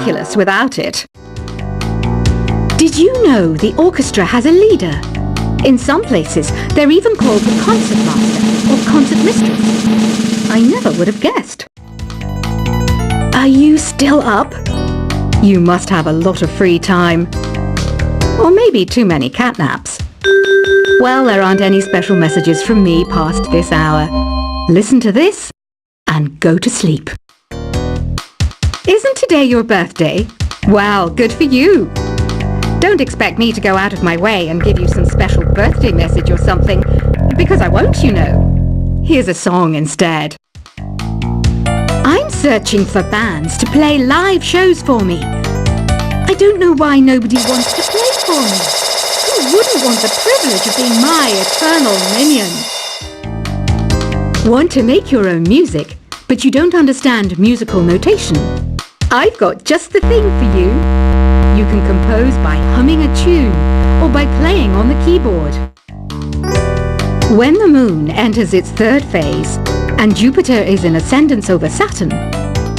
ridiculous without it. Did you know the orchestra has a leader? In some places, they're even called the concert master or concert mistress. I never would have guessed. Are you still up? You must have a lot of free time. Or maybe too many catnaps. Well, there aren't any special messages from me past this hour. Listen to this and go to sleep. Isn't today your birthday? Well, good for you. Don't expect me to go out of my way and give you some special birthday message or something, because I won't, you know. Here's a song instead. I'm searching for bands to play live shows for me. I don't know why nobody wants to play for me. Who wouldn't want the privilege of being my eternal minion? Want to make your own music, but you don't understand musical notation? I've got just the thing for you. You can compose by humming a tune or by playing on the keyboard. When the moon enters its third phase and Jupiter is in ascendance over Saturn,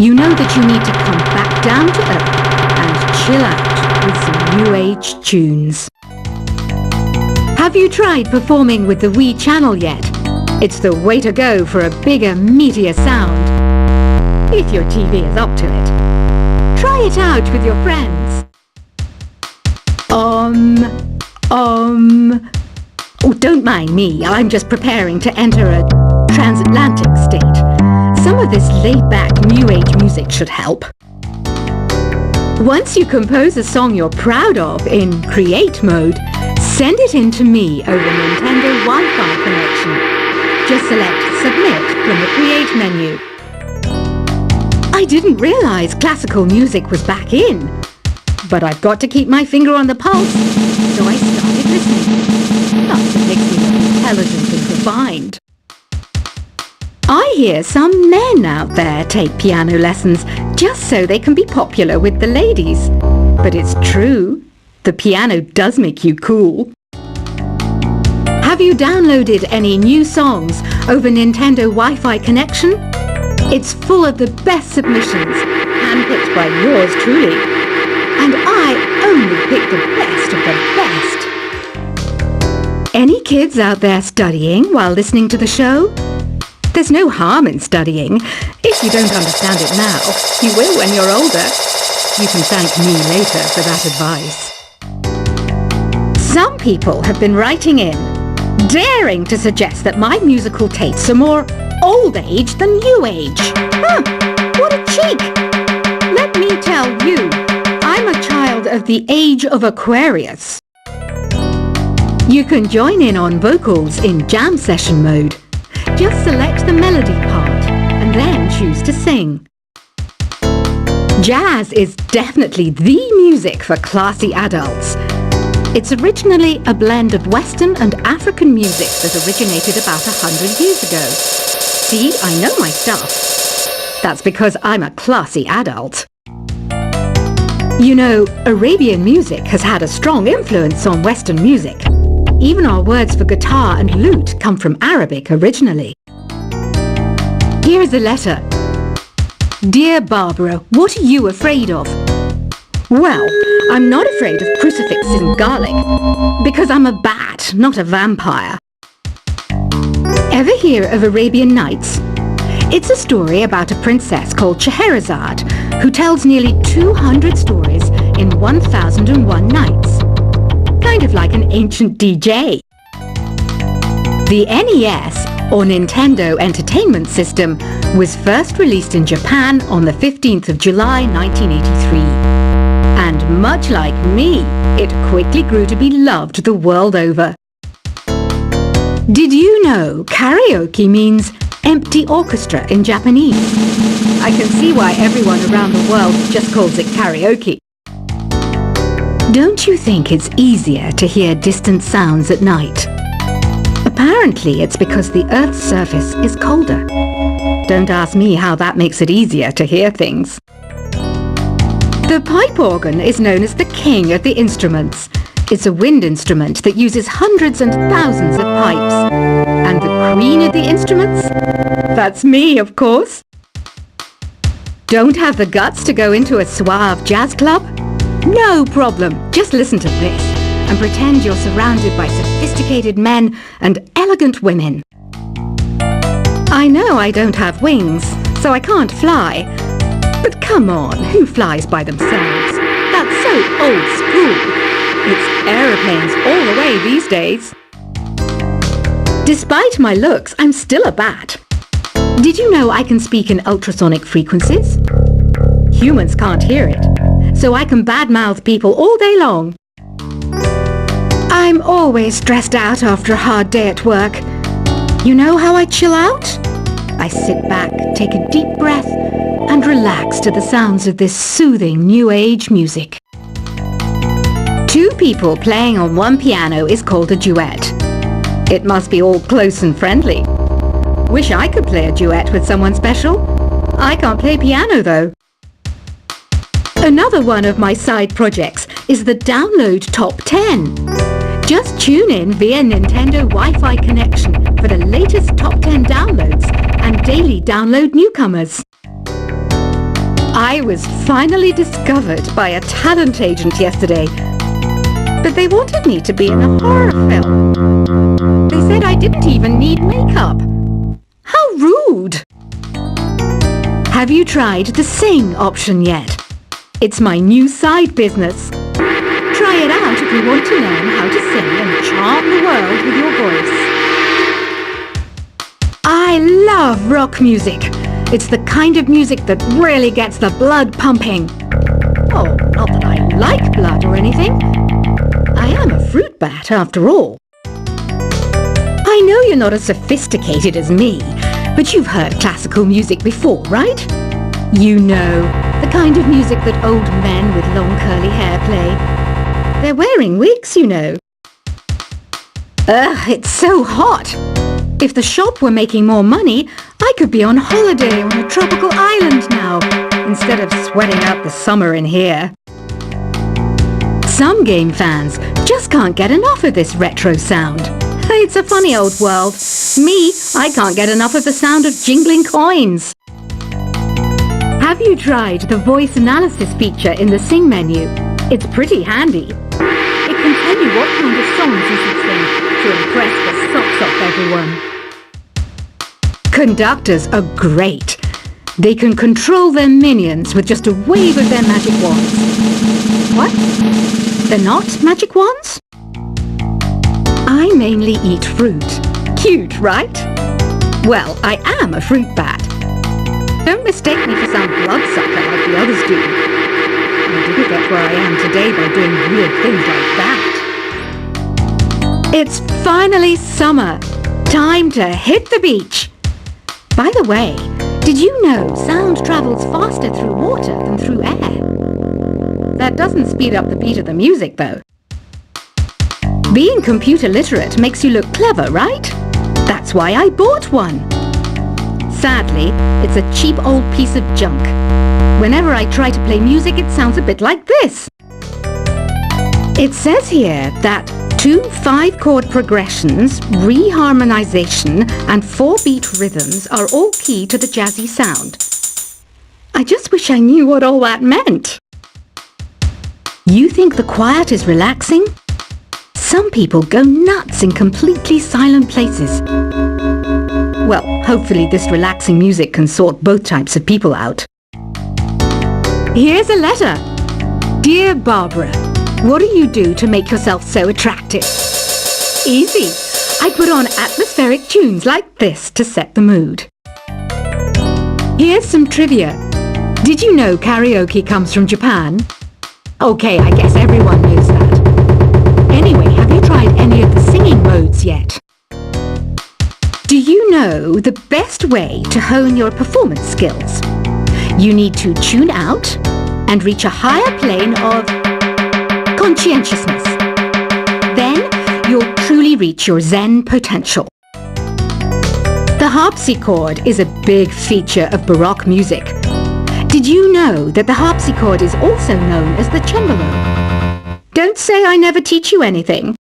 you know that you need to come back down to Earth and chill out with some new age tunes. Have you tried performing with the Wii channel yet? It's the way to go for a bigger, meatier sound. If your TV is up to it. Try it out with your friends. Oh, don't mind me. I'm just preparing to enter a transatlantic state. Some of this laid-back New Age music should help. Once you compose a song you're proud of in Create mode, send it in to me over Nintendo Wi-Fi connection. Just select Submit from the Create menu. I didn't realize classical music was back in. But I've got to keep my finger on the pulse, so I started listening. That's what makes me look intelligent and refined. I hear some men out there take piano lessons just so they can be popular with the ladies. But it's true, the piano does make you cool. Have you downloaded any new songs over Nintendo Wi-Fi connection? It's full of the best submissions, handpicked by yours truly. And I only pick the best of the best. Any kids out there studying while listening to the show? There's no harm in studying. If you don't understand it now, you will when you're older. You can thank me later for that advice. Some people have been writing in, daring to suggest that my musical tastes are more old age than new age. Huh, what a cheek! Let me tell you, I'm a child of the age of Aquarius. You can join in on vocals in jam session mode. Just select the melody part and then choose to sing. Jazz is definitely the music for classy adults. It's originally a blend of Western and African music that originated about 100 years ago. See, I know my stuff. That's because I'm a classy adult. You know, Arabian music has had a strong influence on Western music. Even our words for guitar and lute come from Arabic originally. Here's a letter. Dear Barbara, what are you afraid of? Well, I'm not afraid of crucifixes and garlic, because I'm a bat, not a vampire. Ever hear of Arabian Nights? It's a story about a princess called Scheherazade, who tells nearly 200 stories in 1001 nights. Kind of like an ancient DJ. The NES, or Nintendo Entertainment System, was first released in Japan on the 15th of July 1983. And much like me, it quickly grew to be loved the world over. Did you know karaoke means empty orchestra in Japanese? I can see why everyone around the world just calls it karaoke. Don't you think it's easier to hear distant sounds at night? Apparently it's because the Earth's surface is colder. Don't ask me how that makes it easier to hear things. The pipe organ is known as the king of the instruments. It's a wind instrument that uses hundreds and thousands of pipes. And the queen of the instruments? That's me, of course. Don't have the guts to go into a suave jazz club? No problem. Just listen to this and pretend you're surrounded by sophisticated men and elegant women. I know I don't have wings, so I can't fly. But come on, who flies by themselves? That's so old school. It's aeroplanes all the way these days. Despite my looks, I'm still a bat. Did you know I can speak in ultrasonic frequencies? Humans can't hear it, so I can badmouth people all day long. I'm always stressed out after a hard day at work. You know how I chill out? I sit back, take a deep breath, and relax to the sounds of this soothing new age music. Two people playing on one piano is called a duet. It must be all close and friendly. Wish I could play a duet with someone special. I can't play piano though. Another one of my side projects is the Download Top 10. Just tune in via Nintendo Wi-Fi connection for the latest Top 10 downloads and daily download newcomers. I was finally discovered by a talent agent yesterday, but they wanted me to be in a horror film. They said I didn't even need makeup. How rude! Have you tried the Sing option yet? It's my new side business. Try it out if you want to learn how to sing and charm the world with your voice. I love rock music. It's the kind of music that really gets the blood pumping. Oh, not that I like blood or anything. I am a fruit bat after all. I know you're not as sophisticated as me, but you've heard classical music before, right? You know, the kind of music that old men with long curly hair play. They're wearing wigs, you know. Ugh, it's so hot. If the shop were making more money, I could be on holiday on a tropical island now, instead of sweating out the summer in here. Some game fans just can't get enough of this retro sound. It's a funny old world. Me, I can't get enough of the sound of jingling coins. Have you tried the voice analysis feature in the Sing menu? It's pretty handy. It can tell you what kind of songs you should sing to impress the socks off everyone. Conductors are great. They can control their minions with just a wave of their magic wands. What? They're not magic wands? I mainly eat fruit. Cute, right? Well, I am a fruit bat. Don't mistake me for some bloodsucker like the others do. I didn't get where I am today by doing weird things like that. It's finally summer. Time to hit the beach. By the way, did you know sound travels faster through water than through air? That doesn't speed up the beat of the music, though. Being computer literate makes you look clever, right? That's why I bought one. Sadly, it's a cheap old piece of junk. Whenever I try to play music, it sounds a bit like this. It says here that 2 5-chord progressions, reharmonization, and 4-beat rhythms are all key to the jazzy sound. I just wish I knew what all that meant. You think the quiet is relaxing? Some people go nuts in completely silent places. Well, hopefully this relaxing music can sort both types of people out. Here's a letter. Dear Barbara, what do you do to make yourself so attractive? Easy. I put on atmospheric tunes like this to set the mood. Here's some trivia. Did you know karaoke comes from Japan? Okay, I guess everyone knows that. Anyway, have you tried any of the singing modes yet? Do you know the best way to hone your performance skills? You need to tune out and reach a higher plane of conscientiousness. Then you'll truly reach your Zen potential. The harpsichord is a big feature of Baroque music. Did you know that the harpsichord is also known as the cembalo? Don't say I never teach you anything.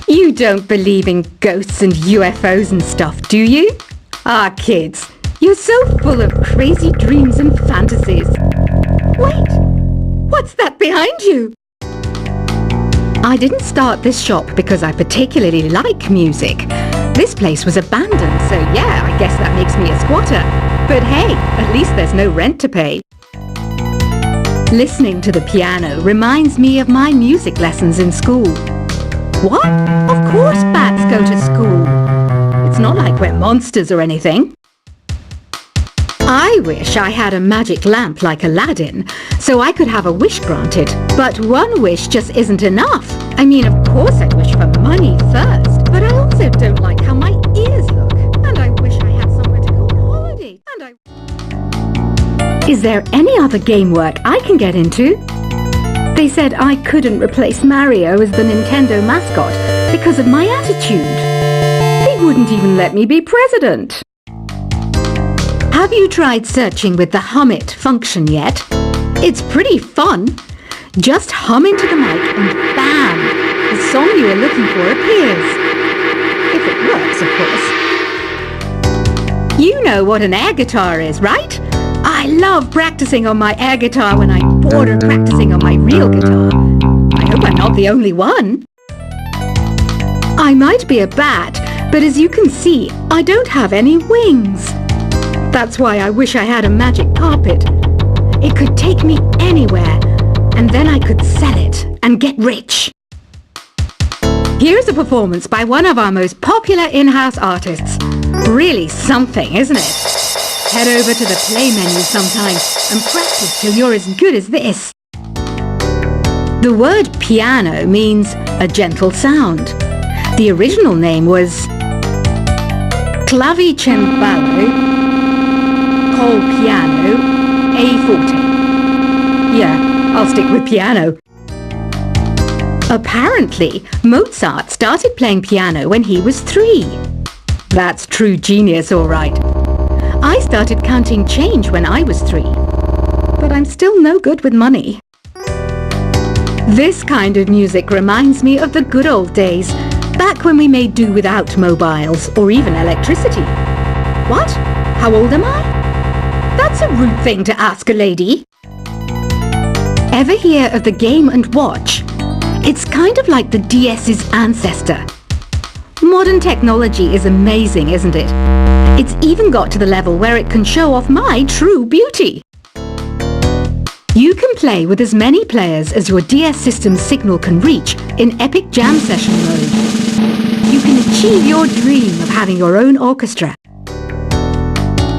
You don't believe in ghosts and UFOs and stuff, do you? Ah, kids, You're so full of crazy dreams and fantasies. Wait, what's that behind you? I didn't start this shop because I particularly like music. This place was abandoned, so yeah, I guess that makes me a squatter. But hey, at least there's no rent to pay. Listening to the piano reminds me of my music lessons in school. What? Of course bats go to school. It's not like we're monsters or anything. I wish I had a magic lamp like Aladdin, so I could have a wish granted. But one wish just isn't enough. I mean, of course I'd wish for money first, but I also don't like how my ears look. And I wish I had somewhere to go on holiday. Is there any other game work I can get into? They said I couldn't replace Mario as the Nintendo mascot because of my attitude. They wouldn't even let me be president. Have you tried searching with the Hum It function yet? It's pretty fun. Just hum into the mic and bam! The song you are looking for appears. If it works, of course. You know what an air guitar is, right? I love practicing on my air guitar when I'm bored of practicing on my real guitar. I hope I'm not the only one. I might be a bat, but as you can see, I don't have any wings. That's why I wish I had a magic carpet. It could take me anywhere, and then I could sell it and get rich. Here's a performance by one of our most popular in-house artists. Really something, isn't it? Head over to the play menu sometime and practice till you're as good as this. The word piano means a gentle sound. The original name was Clavicembalo col piano a forte. Yeah, I'll stick with piano. Apparently, Mozart started playing piano when he was 3. That's true genius, all right. I started counting change when I was 3, but I'm still no good with money. This kind of music reminds me of the good old days, back when we made do without mobiles or even electricity. What? How old am I? That's a rude thing to ask a lady. Ever hear of the Game & Watch? It's kind of like the DS's ancestor. Modern technology is amazing, isn't it? It's even got to the level where it can show off my true beauty. You can play with as many players as your DS system's signal can reach in Epic Jam Session mode. You can achieve your dream of having your own orchestra.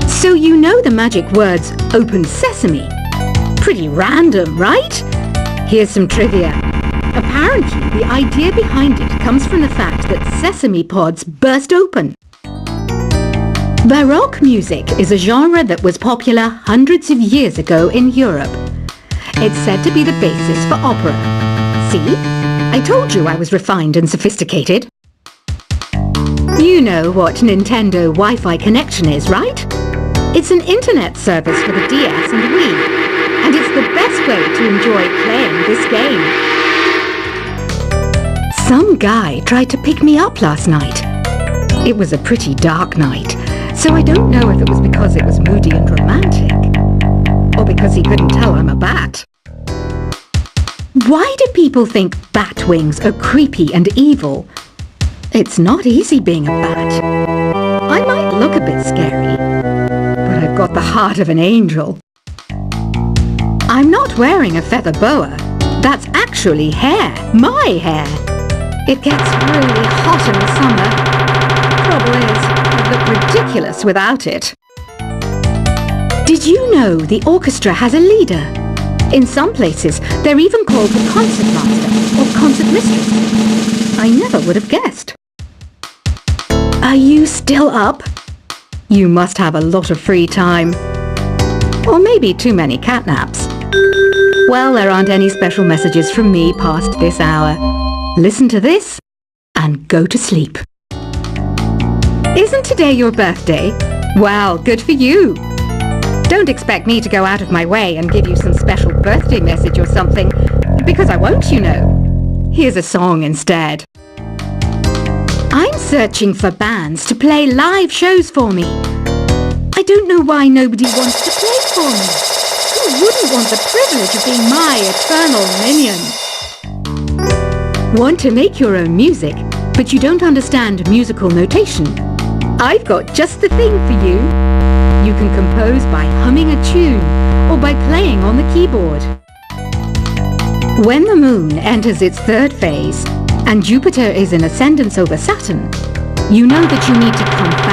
So you know the magic words Open Sesame. Pretty random, right? Here's some trivia. Apparently, the idea behind it comes from the fact that sesame pods burst open. Baroque music is a genre that was popular hundreds of years ago in Europe. It's said to be the basis for opera. See? I told you I was refined and sophisticated. You know what Nintendo Wi-Fi connection is, right? It's an internet service for the DS and Wii, and it's the best way to enjoy playing this game. Some guy tried to pick me up last night. It was a pretty dark night, so I don't know if it was because it was moody and romantic, or because he couldn't tell I'm a bat. Why do people think bat wings are creepy and evil? It's not easy being a bat. I might look a bit scary, but I've got the heart of an angel. I'm not wearing a feather boa. That's actually hair, my hair. It gets really hot in the summer. Trouble is, I'd look ridiculous without it. Did you know the orchestra has a leader? In some places, they're even called the concertmaster or concert mistress. I never would have guessed. Are you still up? You must have a lot of free time. Or maybe too many catnaps. Well, there aren't any special messages from me past this hour. Listen to this and go to sleep. Isn't today your birthday? Well, good for you. Don't expect me to go out of my way and give you some special birthday message or something, because I won't, you know. Here's a song instead. I'm searching for bands to play live shows for me. I don't know why nobody wants to play for me. Who wouldn't want the privilege of being my eternal minion? Want to make your own music, but you don't understand musical notation? I've got just the thing for you. You can compose by humming a tune or by playing on the keyboard. When the Moon enters its third phase and Jupiter is in ascendance over Saturn, you know that you need to come